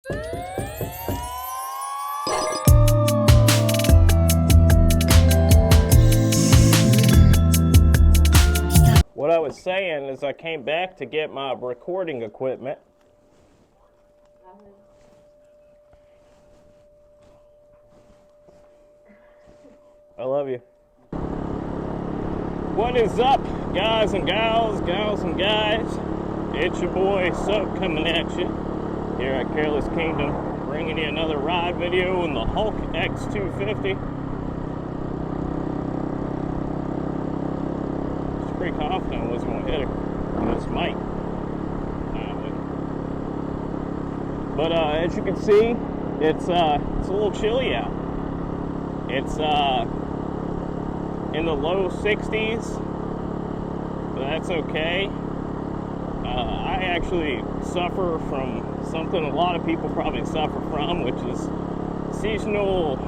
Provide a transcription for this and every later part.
What I was saying is I came back to get my recording equipment. I love you. What is up, guys and gals, gals and guys? It's your boy Soap coming at you here at Careless Kingdom, bringing you another ride video in the Hulk X250. Pretty confident I wasn't going to hit it with this mic. But as you can see, it's a little chilly out. It's in the low 60s, but that's okay. I actually suffer from something a lot of people probably suffer from, which is seasonal.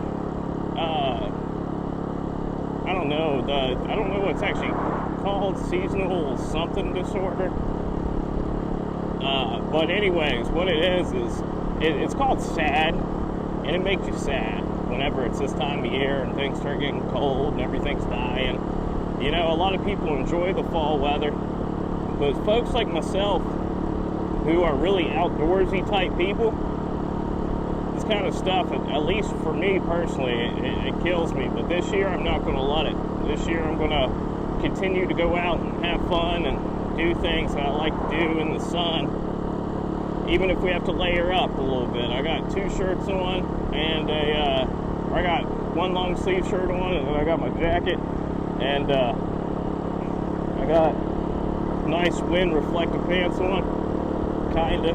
I don't know what it's actually called, seasonal something disorder. But anyways, what it is it's called SAD, and it makes you sad whenever it's this time of year and things start getting cold and everything's dying. You know, a lot of people enjoy the fall weather, but folks like myself who are really outdoorsy type people, this kind of stuff, at least for me personally, it kills me. But this year I'm not going to let it. This year I'm going to continue to go out and have fun and do things that I like to do in the sun, even if we have to layer up a little bit. I got 2 shirts on, and I got one long sleeve shirt on, and then I got my jacket, and I got nice wind reflective pants on, kinda.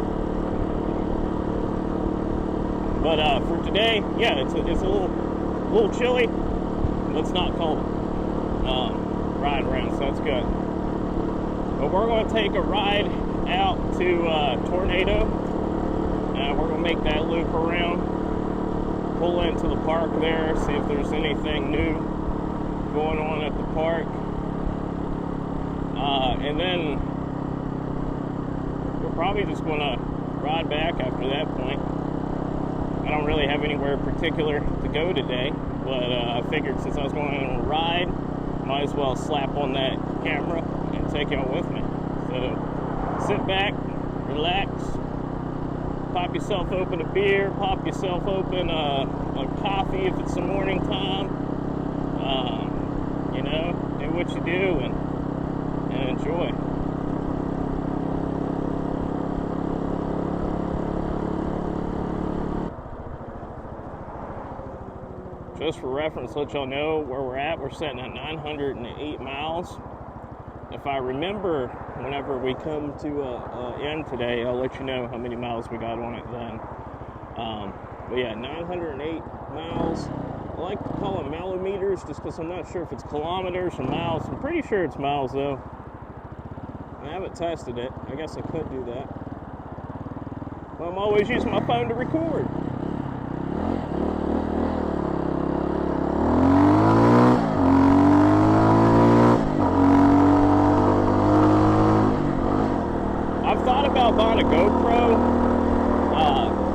But for today, yeah, it's a little chilly, but it's not cold. Ride around, so that's good. But we're going to take a ride out to Tornado. We're going to make that loop around, pull into the park there, see if there's anything new going on at the park. And then we're probably just going to ride back after that point. I don't really have anywhere particular to go today, but I figured since I was going on a ride, might as well slap on that camera and take y'all with me. So sit back, relax, pop yourself open a beer, pop yourself open a coffee if it's the morning time. You know, do what you do and enjoy. Just for reference, let y'all know where we're at. We're sitting at 908 miles. If I remember, whenever we come to end today, I'll let you know how many miles we got on it then. But yeah, 908 miles. I like to call them millimeters just because I'm not sure if it's kilometers or miles. I'm pretty sure it's miles though. I haven't tested it. I guess I could do that. Well, I'm always using my phone to record. Buying a GoPro,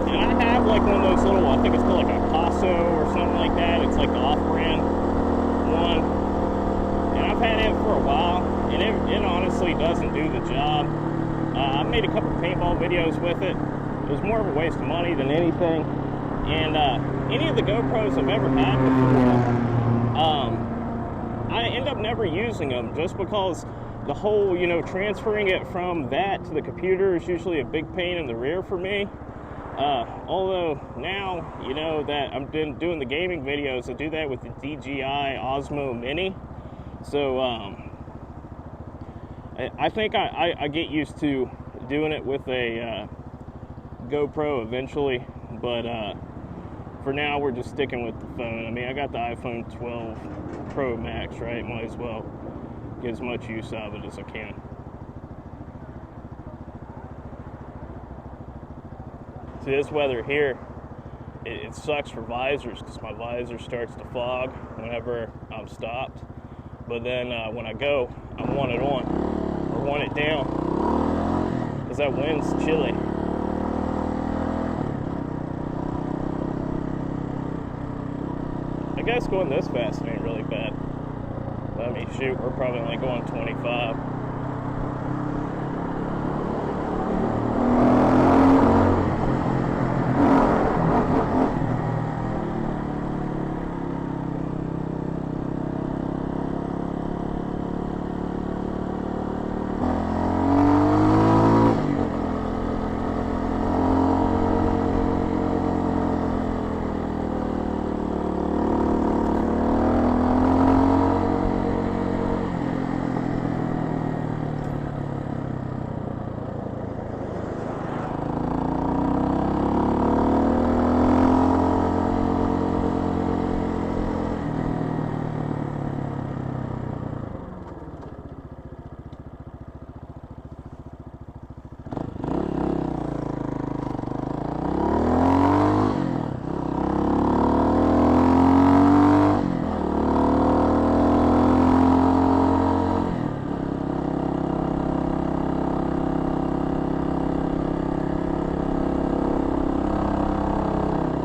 and I have like one of those little, I think it's called like a Casso or something like that. It's like the off-brand one, and I've had it for a while, and it honestly doesn't do the job. I made a couple paintball videos with it. It was more of a waste of money than anything, and any of the GoPros I've ever had before, I end up never using them just because the whole, you know, transferring it from that to the computer is usually a big pain in the rear for me. Although now, you know, that I'm doing the gaming videos, I do that with the DJI Osmo Mini. So, I think I get used to doing it with a GoPro eventually, but for now we're just sticking with the phone. I mean, I got the iPhone 12 Pro Max, right? Might as well get as much use out of it as I can. See, this weather here, it sucks for visors because my visor starts to fog whenever I'm stopped. But then when I go, I want it on or want it down because that wind's chilly. I guess going this fast ain't really bad. I mean, shoot, we're probably only going 25.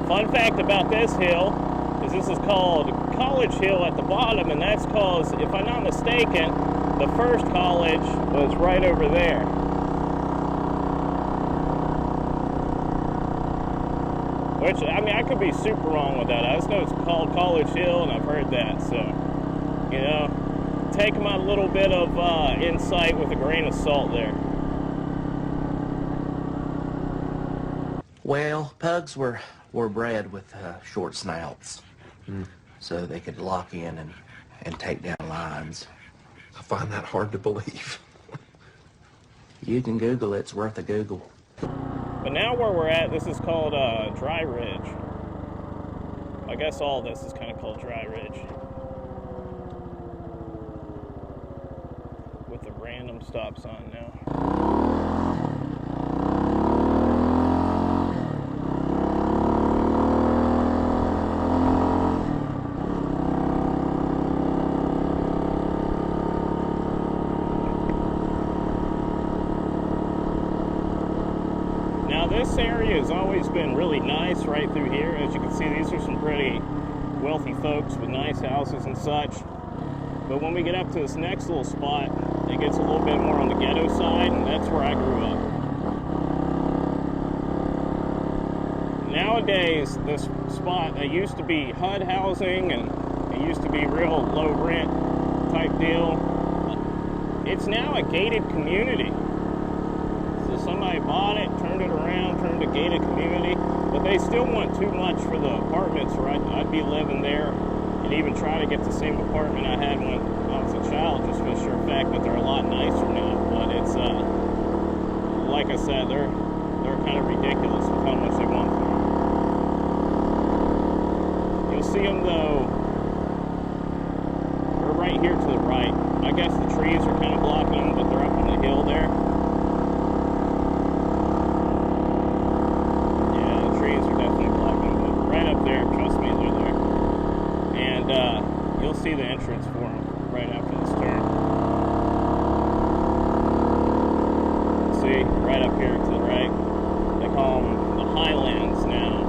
Fun fact about this hill is this is called College Hill at the bottom, and that's because, if I'm not mistaken, the first college was right over there. Which, I mean, I could be super wrong with that. I just know it's called College Hill, and I've heard that, so, you know, take my little bit of insight with a grain of salt there. Well, pugs were bred with short snouts, so they could lock in and take down lines. I find that hard to believe. You can Google it. It's worth a Google. But now where we're at, this is called Dry Ridge. I guess all this is kind of called Dry Ridge. With a random stop sign now. This area has always been really nice right through here. As you can see, these are some pretty wealthy folks with nice houses and such. But when we get up to this next little spot, it gets a little bit more on the ghetto side, and that's where I grew up. Nowadays, this spot, it used to be HUD housing, and it used to be real low rent type deal. It's now a gated community. So somebody bought it, turned it around, turned a gated community, but they still want too much for the apartments, or I'd be living there and even try to get the same apartment I had when I was a child, just for the sure fact that they're a lot nicer now. But it's, like I said, they're kind of ridiculous with how much they want for them. You'll see them though, they're right here to the right. I guess the trees are kind of blocking them, but they're up on the hill there. See the entrance for them right after this turn. See, right up here to the right. They call them the Highlands now.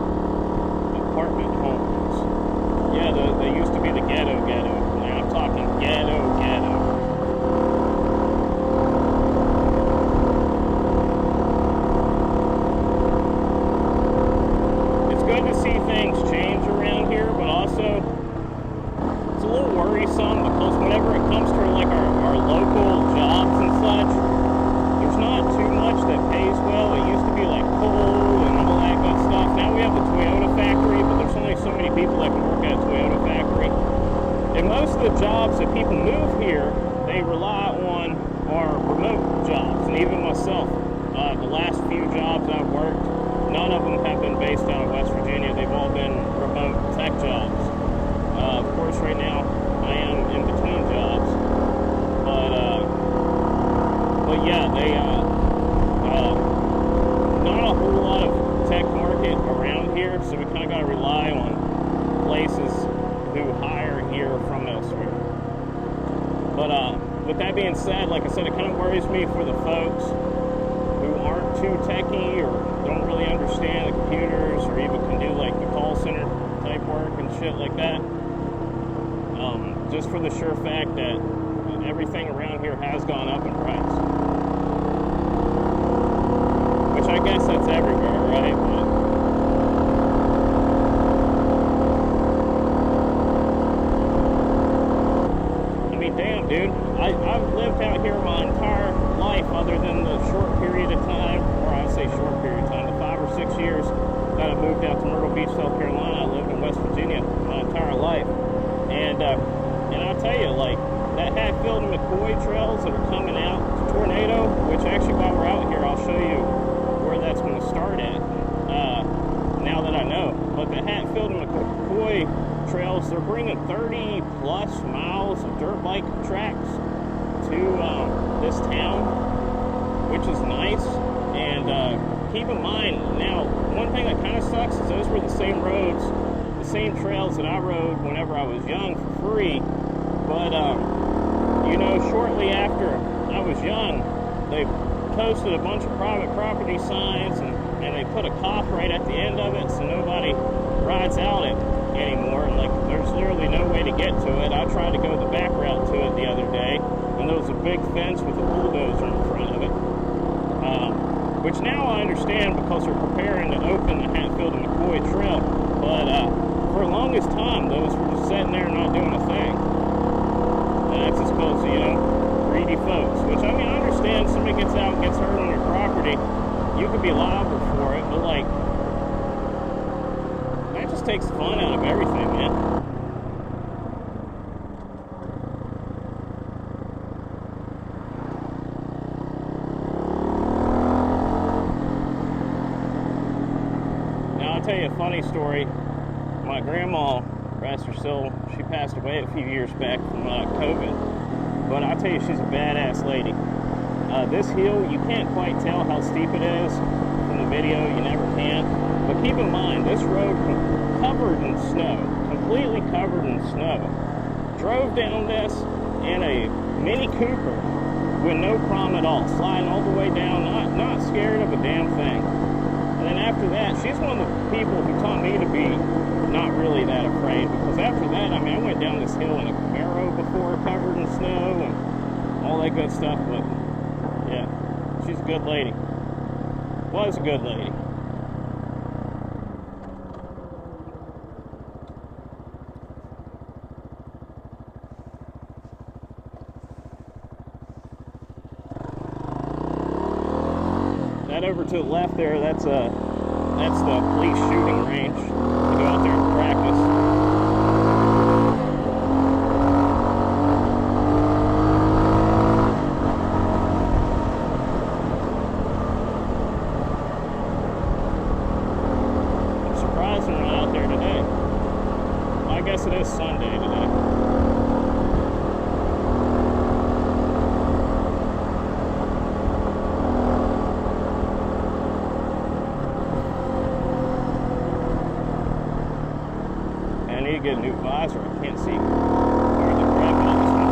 Apartment homes. Yeah, they used to be the ghetto. Now I'm talking ghetto. It's good to see things change around here, but also it's a little worrisome because whenever it comes to like our local jobs and such, there's not too much that pays well. It used to be like coal and all that good stuff. Now we have the Toyota factory, but there's only so many people that can work at a Toyota factory. And most of the jobs that people move here, they rely on are remote jobs. And even myself, the last few jobs I've worked, none of them have been based out of West Virginia. They've all been remote tech jobs. Of course, right now I am in between jobs, but yeah, they not a whole lot of tech market around here, so we kind of got to rely on places who hire here from elsewhere. But with that being said, like I said, it kind of worries me for the folks who aren't too techy or don't really understand the computers or even can do like the call center type work and shit like that. just for the sure fact that everything around here has gone up in price. Which I guess that's everywhere, right? But, I mean, damn, dude. I've lived out here my entire life other than the short period of time, or I say short period of time, the 5 or 6 years that I moved out to Myrtle Beach, South Carolina. I lived in West Virginia my entire life. And I'll tell you, like, that Hatfield and McCoy trails that are coming out to Tornado, which actually while we're out here, I'll show you where that's going to start at, now that I know. But the Hatfield and McCoy trails, they're bringing 30 plus miles of dirt bike tracks to this town, which is nice. And keep in mind, now, one thing that kind of sucks is those were the same roads, the same trails that I rode whenever I was young for free. But, you know, shortly after I was young, they posted a bunch of private property signs, and they put a cop right at the end of it, so nobody rides out it anymore. And, like, there's literally no way to get to it. I tried to go the back route to it the other day, and there was a big fence with a bulldozer in front of it. Which now I understand because they're preparing to open the Hatfield and McCoy Trail. But for the longest time, those were just sitting there not doing a thing. And that's just because, you know, greedy folks. Which, I mean, I understand somebody gets out and gets hurt on your property, you could be liable for it, but, like, that just takes the fun out of everything, man. I'll tell you a funny story. My grandma, rest her soul, she passed away a few years back from COVID. But I'll tell you, she's a badass lady. This hill, you can't quite tell how steep it is from the video. You never can. But keep in mind, this road covered in snow, completely covered in snow. Drove down this in a Mini Cooper with no problem at all, sliding all the way down, not scared of a damn thing. And then after that, she's one of the people who taught me to be not really that afraid, because after that, I mean, I went down this hill in a Camaro before covered in snow and all that good stuff, but yeah, she's a good lady. Was a good lady. That over to the left there, that's the police shooting range. To go out there and practice. I'm surprised they're not out there today. Well, I guess it is Sunday today. Get a new visor. I can't see where they're grabbing on this one.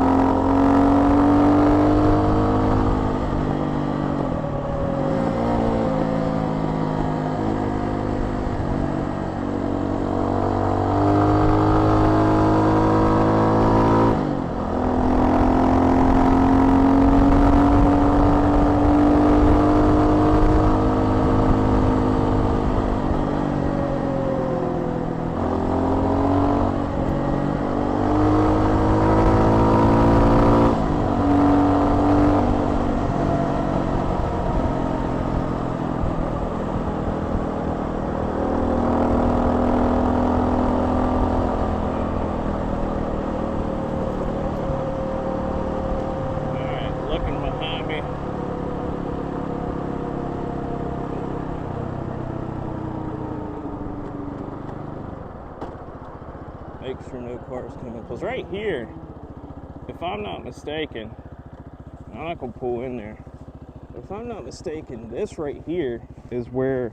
Make sure no cars come in. Because right here, if I'm not mistaken, I'm not going to pull in there. If I'm not mistaken, this right here is where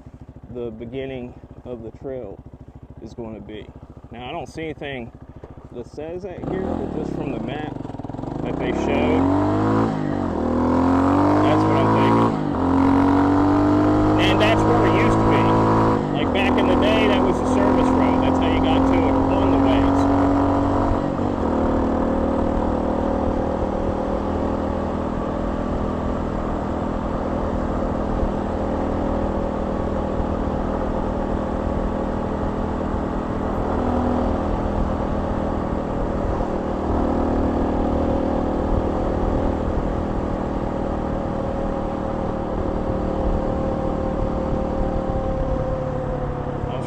the beginning of the trail is going to be. Now, I don't see anything that says that here, but just from the map that they showed, that's what I'm thinking. And that's where it used to be. Like back in the day, that was a service road. That's how you got to it one of the ways.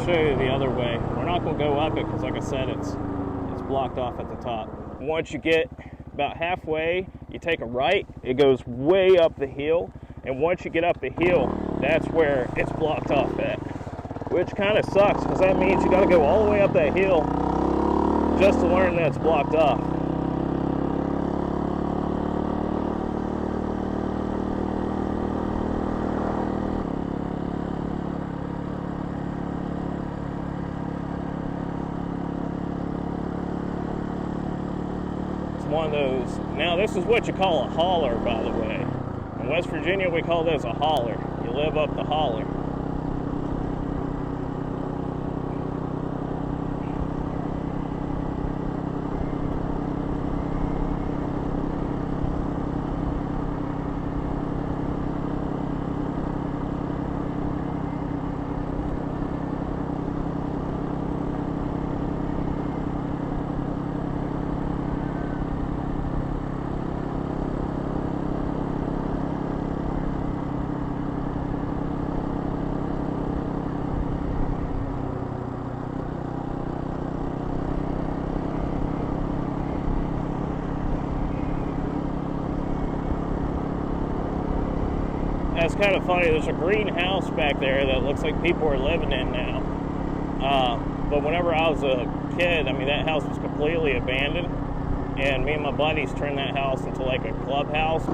show you the other way. We're not going to go up it because, like I said, it's blocked off at the top. Once you get about halfway, you take a right. It goes way up the hill, and once you get up the hill, that's where it's blocked off at, which kind of sucks because that means you got to go all the way up that hill just to learn that it's blocked off. One of those. Now this is what you call a holler, by the way. In West Virginia we call this a holler. You live up the holler. That's kind of funny. There's a greenhouse back there that looks like people are living in now. But whenever I was a kid, I mean, that house was completely abandoned. And me and my buddies turned that house into like a clubhouse.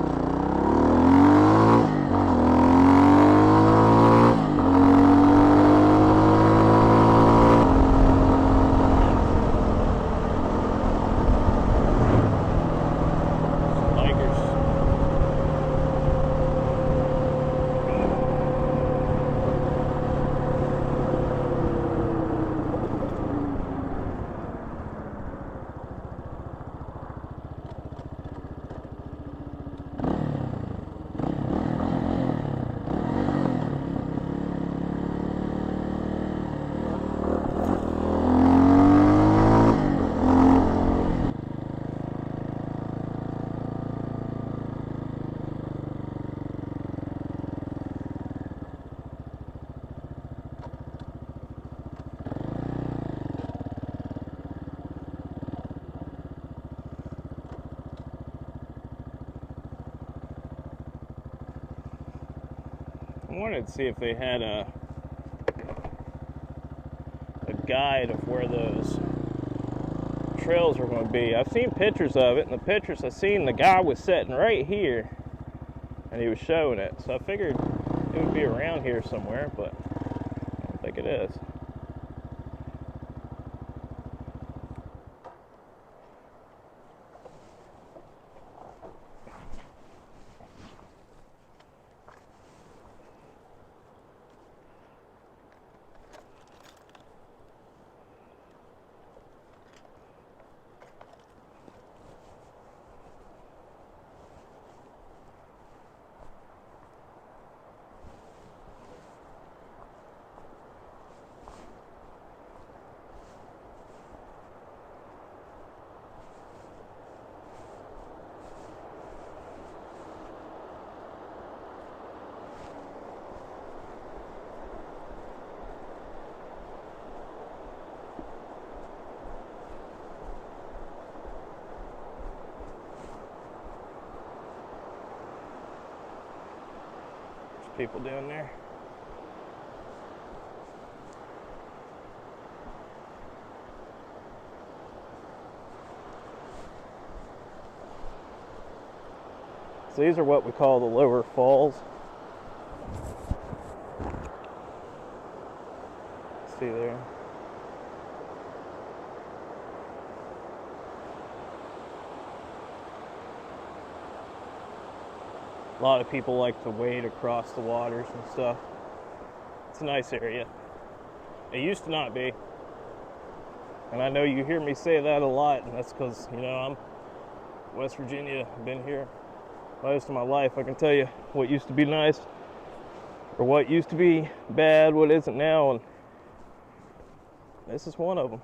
I wanted to see if they had a guide of where those trails were going to be. I've seen pictures of it, and the pictures I've seen, the guy was sitting right here, and he was showing it. So I figured it would be around here somewhere, but I don't think it is. People down there. So these are what we call the lower falls. See there. A lot of people like to wade across the waters and stuff. It's a nice area. It used to not be. And I know you hear me say that a lot, and that's because, you know, I'm West Virginia. I've been here most of my life. I can tell you what used to be nice, or what used to be bad, what isn't now, and this is one of them.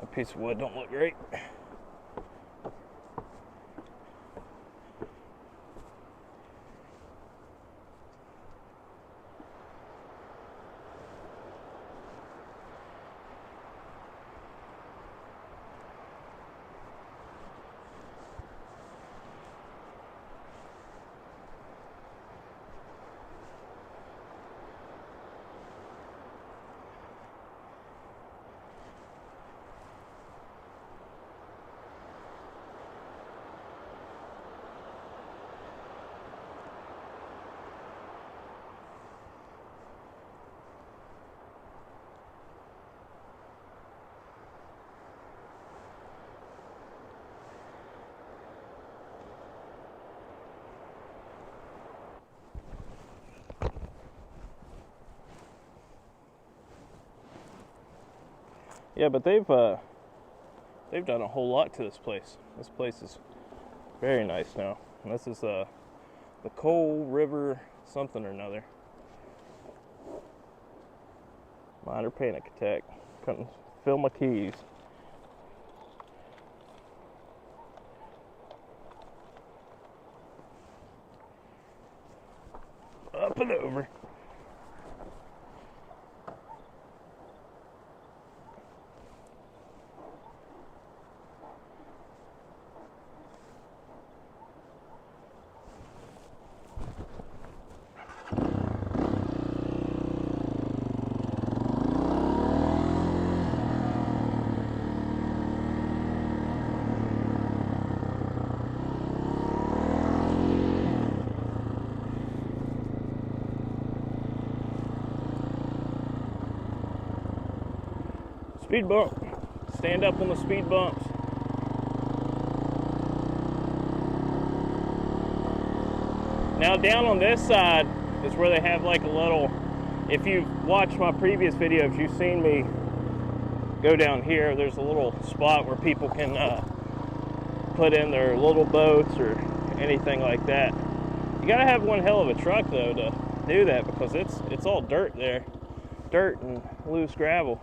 A piece of wood don't look great. Yeah, but they've done a whole lot to this place. This place is very nice now. And this is the Coal River something or another. Minor panic attack. Couldn't fill my keys. Up and over. Speed bump. Stand up on the speed bumps. Now down on this side is where they have like a little, if you've watched my previous videos, you've seen me go down here. There's a little spot where people can put in their little boats or anything like that. You gotta have one hell of a truck though to do that, because it's all dirt there. Dirt and loose gravel.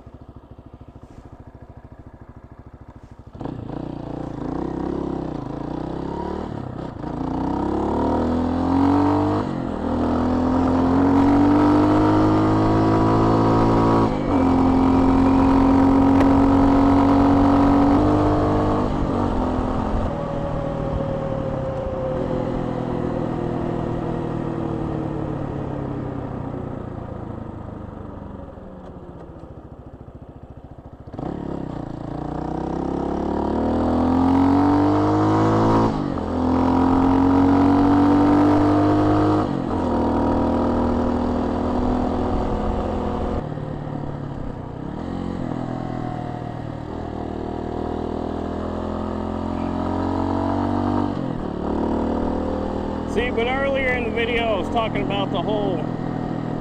See, but earlier in the video I was talking about the whole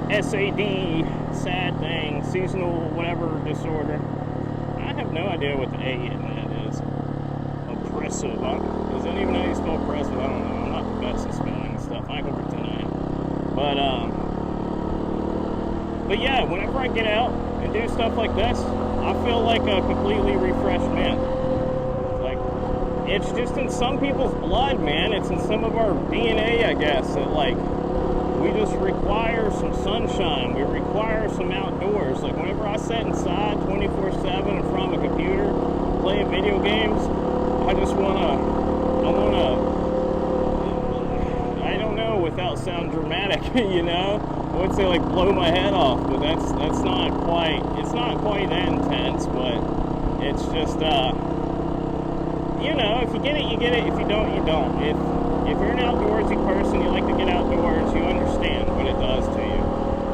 SAD, sad thing, seasonal whatever disorder. I have no idea what the A in that is. Oppressive. Does anyone know how you spell oppressive? I don't know. I'm not the best at spelling and stuff. I ain't gonna pretend I am. But yeah, whenever I get out and do stuff like this, I feel like a completely refreshed man. It's just in some people's blood, man. It's in some of our DNA, I guess, that like we just require some sunshine. We require some outdoors. Like whenever I sit inside 24/7 in front of a computer playing video games, I don't know, without sounding dramatic, you know, I would say like blow my head off, but it's not quite that intense, but it's just you know, if you get it, you get it. If you don't, you don't. If you're an outdoorsy person, you like to get outdoors, you understand what it does to you.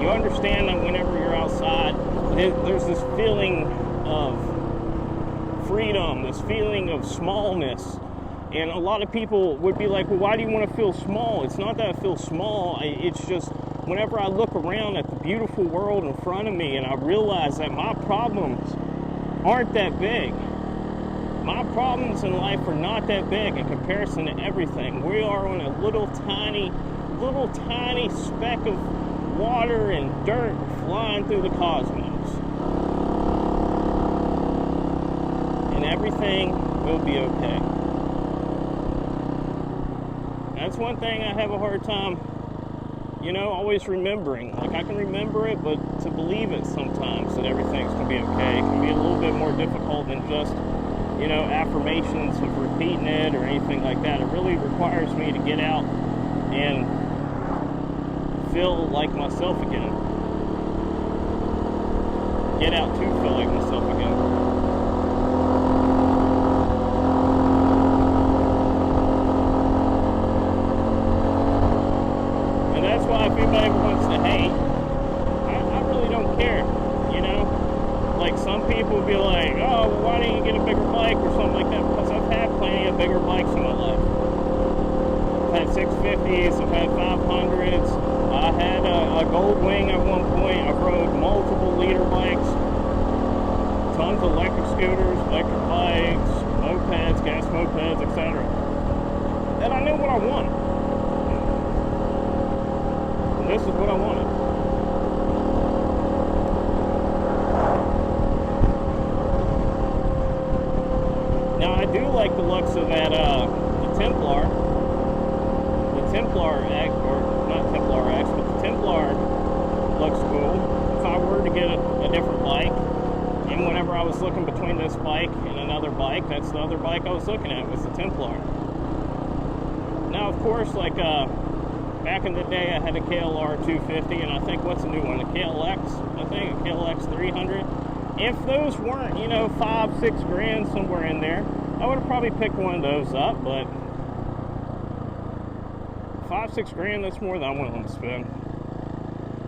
You understand that whenever you're outside, there's this feeling of freedom, this feeling of smallness. And a lot of people would be like, well, why do you want to feel small? It's not that I feel small. It's just whenever I look around at the beautiful world in front of me and I realize that my problems aren't that big. My problems in life are not that big in comparison to everything. We are on a little tiny speck of water and dirt flying through the cosmos. And everything will be okay. That's one thing I have a hard time, you know, always remembering. Like I can remember it, but to believe it sometimes that everything's going to be okay, it can be a little bit more difficult than just, you know, affirmations of repeating it or anything like that. It really requires me to get out and feel like myself again. Get out to feel like myself again. And that's why if anybody wants to hate, I really don't care, you know? Like some people would be like, oh, well, why don't you get a bigger bike or something like that? Because I've had plenty of bigger bikes in my life. I've had 650s, I've had 500s. I had a Gold Wing at one point. I've rode multiple liter bikes. tons of electric scooters, electric bikes, mopeds, gas mopeds, etc. And I knew what I wanted. And this is what I wanted. Now I do like the looks of that, the Templar. The Templar X, or not Templar X, but the Templar looks cool. If I were to get a different bike, and whenever I was looking between this bike and another bike, that's the other bike I was looking at, was the Templar. Now, of course, like back in the day, I had a KLR 250, and I think, what's the new one? The KLX, I think, a KLX 300. If those weren't, you know, 5-6 grand somewhere in there, I would have probably picked one of those up, but 5-6 grand, that's more than I'm willing to spend.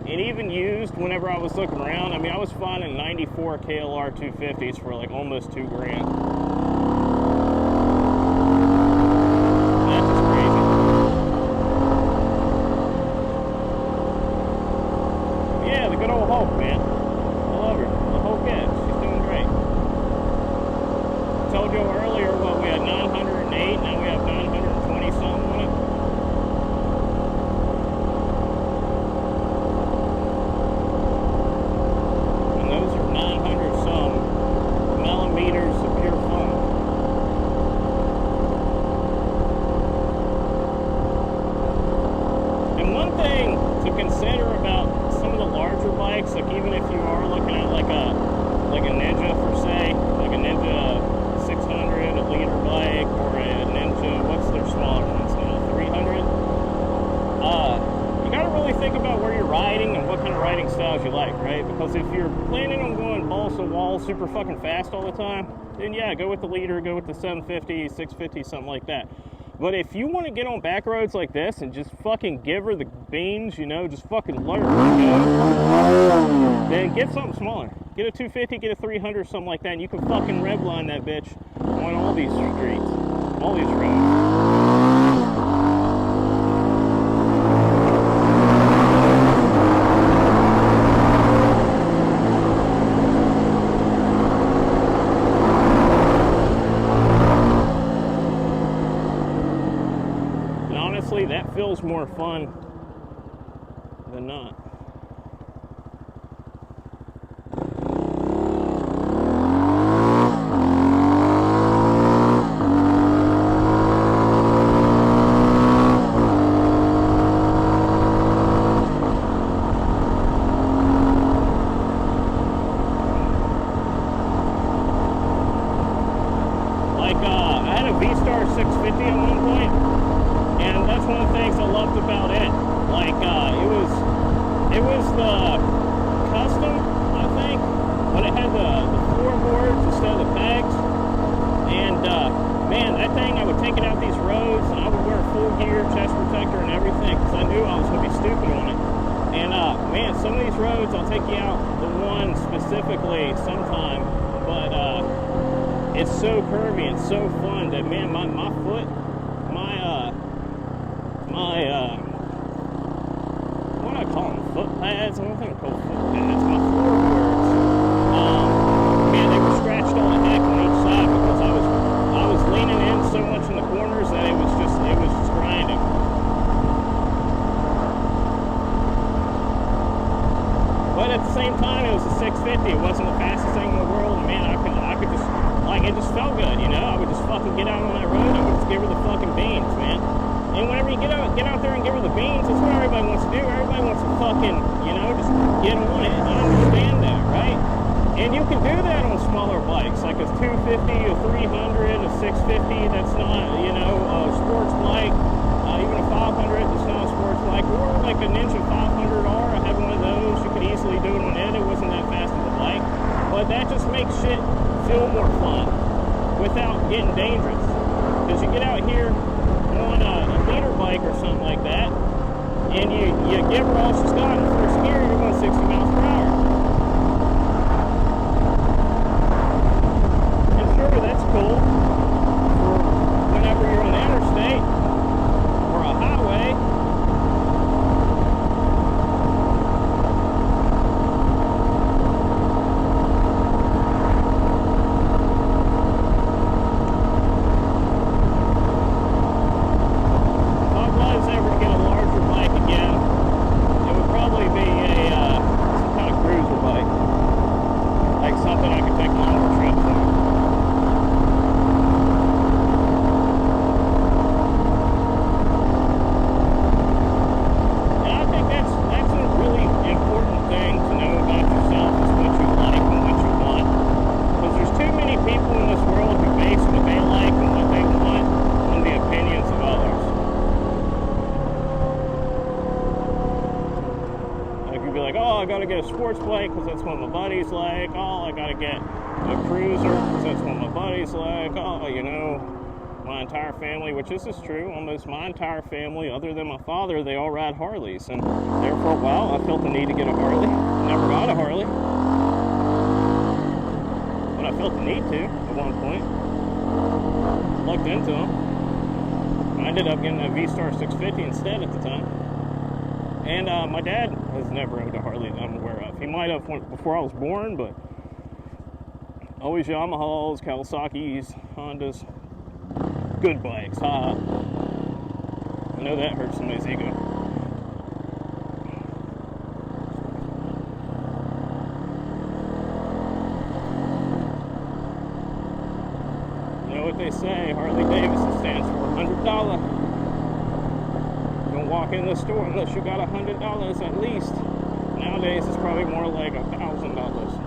And even used, whenever I was looking around, I mean, I was finding 94 KLR 250s for like almost 2 grand. That's just crazy. Yeah, the good old Hulk, man. I love her. The Hulkette. She's doing great. I told you earlier, what, we had 908, now we have 920 something on it. Like even if you are looking at like a Ninja for say, like a Ninja 600, a liter bike, or a Ninja, what's their smaller ones now, 300? You gotta really think about where you're riding and what kind of riding styles you like, right? Because if you're planning on going balls to wall super fucking fast all the time, then yeah, go with the liter, go with the 750, 650, something like that. But if you want to get on back roads like this and just fucking give her the beans, you know, just fucking learn, you know, then get something smaller. Get a 250, get a 300, something like that, and you can fucking rev line that bitch on all these streets, all these roads. That feels more fun than not. Like, I had a V-Star 650 at one point. And that's one of the things I loved about it. Like, it was the custom, I think, but it had the floorboards instead of the pegs. And, man, that thing, I would take it out these roads, and I would wear full gear, chest protector, and everything, because I knew I was going to be stupid on it. And, man, some of these roads, I'll take you out the one specifically sometime, but, it's so curvy and so fun that, man, my foot, what do I call them? Foot pads? I don't think they're called foot pads. My floorboards, man, they were scratched all the heck on each side because I was leaning in so much in the corners that it was just grinding. But at the same time, it was a 650. It wasn't the fastest thing in the world, and man, I could just, like, it just felt good, you know? I would just fucking get out on that road, I would just give her the fucking beans, man. And whenever you get out there and give her the beans, that's what everybody wants to do. Everybody wants to fucking, you know, just get on it. I understand that, right? And you can do that on smaller bikes, like a 250, a 300, a 650, that's not, you know, a sports bike, even a 500, that's not a sports bike, or like a Ninja 500R, I had one of those. You could easily do it on it. It wasn't that fast of a bike. But that just makes shit feel more fun without getting dangerous. Because you get out here on a leader bike or something like that, and you give her all she's got in first gear, you're going 60 miles per hour. And sure, that's cool for whenever you're on the interstate or a highway. gotta get a sports bike because that's what my buddies like. Oh, I gotta get a cruiser because that's what my buddies like. Oh, you know, my entire family, which this is true, almost my entire family, other than my father, they all ride Harleys. And there for a while, I felt the need to get a Harley. Never got a Harley, but I felt the need to at one point. Looked into them. I ended up getting a V-Star 650 instead at the time. And my dad has never owned a Harley that I'm aware of. He might have before I was born, but always Yamahas, Kawasaki's, Hondas. Good bikes, huh? I know that hurts somebody's ego. You know what they say, Harley Davidson stands for $100. Don't walk in the store unless you got $100 at least. Nowadays it's probably more like $1,000.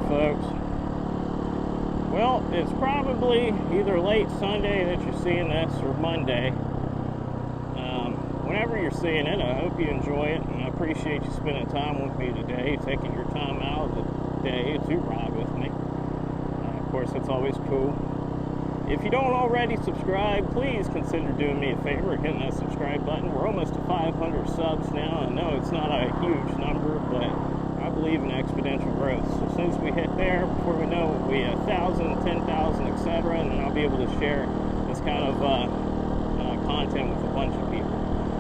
Folks, well, it's probably either late Sunday that you're seeing this or Monday. Whenever you're seeing it, I hope you enjoy it, and I appreciate you spending time with me today, taking your time out of the day to ride with me. Of course, it's always cool. If you don't already subscribe, please consider doing me a favor, hitting that subscribe button. We're almost to 500 subs now. I know it's not a huge number, but I believe in exponential growth. So as soon as we hit there, before we know it, we'll be 1,000, 10,000, etc., and then I'll be able to share this kind of content with a bunch of people.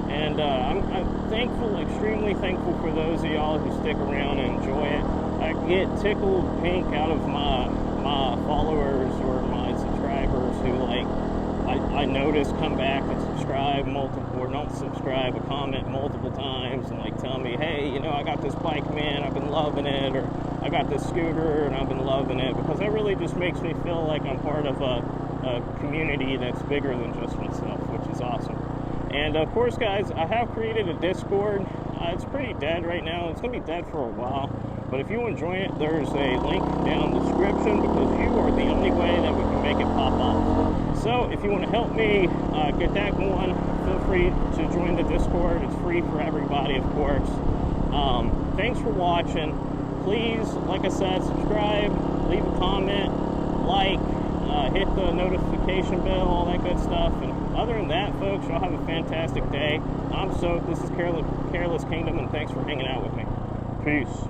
And I'm thankful, extremely thankful for those of y'all who stick around and enjoy it. I get tickled pink out of my followers or my subscribers who, like, I notice come back and subscribe multiple, or don't subscribe, but comment multiple times and like tell me, hey, you know, I got this bike, man, I've been loving it, or I got this scooter and I've been loving it, because that really just makes me feel like I'm part of a community that's bigger than just myself, which is awesome. And of course, guys, I have created a Discord. It's pretty dead right now. It's gonna be dead for a while, but if you enjoy it, there's a link down in the description, because you are the only way that we can make it pop off. So if you want to help me get that going, feel free to join the Discord. It's free for everybody, of course. Thanks for watching. Please, like I said, subscribe, leave a comment, like, hit the notification bell, all that good stuff. And other than that, folks, y'all have a fantastic day. I'm Soap. This is Careless Kingdom, and thanks for hanging out with me. Peace.